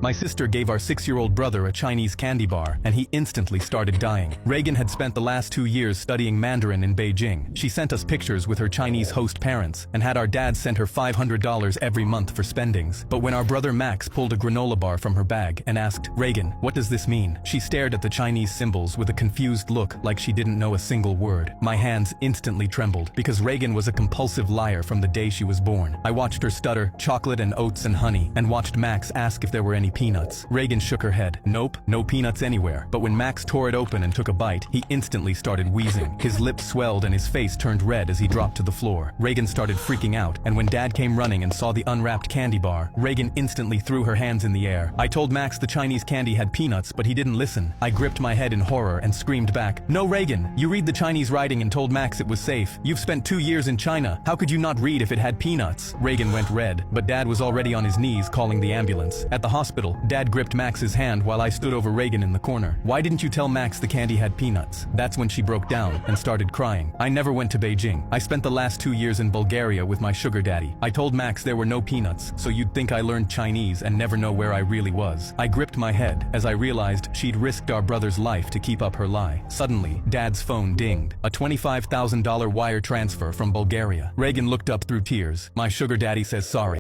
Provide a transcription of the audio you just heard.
My sister gave our 6-year-old brother a Chinese candy bar, and he instantly started dying. Reagan had spent the last 2 years studying Mandarin in Beijing. She sent us pictures with her Chinese host parents, and had our dad send her $500 every month for spendings. But when our brother Max pulled a granola bar from her bag and asked, "Reagan, what does this mean?" she stared at the Chinese symbols with a confused look like she didn't know a single word. My hands instantly trembled, because Reagan was a compulsive liar from the day she was born. I watched her stutter, "chocolate and oats and honey," and watched Max ask if there were any peanuts. Reagan shook her head. "Nope, no peanuts anywhere." But when Max tore it open and took a bite, he instantly started wheezing. His lips swelled and his face turned red as he dropped to the floor. Reagan started freaking out, and when Dad came running and saw the unwrapped candy bar, Reagan instantly threw her hands in the air. I told Max the Chinese candy had peanuts, but he didn't listen. I gripped my head in horror and screamed back, "No, Reagan, you read the Chinese writing and told Max it was safe. You've spent 2 years in China. How could you not read if it had peanuts?" Reagan went red, but Dad was already on his knees calling the ambulance. At the hospital, Dad gripped Max's hand while I stood over Reagan in the corner. "Why didn't you tell Max the candy had peanuts?" That's when she broke down and started crying. I never went to Beijing. I spent the last 2 years in Bulgaria with my sugar daddy. I told Max there were no peanuts, so you'd think I learned Chinese and never know where I really was. I gripped my head as I realized she'd risked our brother's life to keep up her lie. Suddenly, Dad's phone dinged. A $25,000 wire transfer from Bulgaria. Reagan looked up through tears. "My sugar daddy says sorry.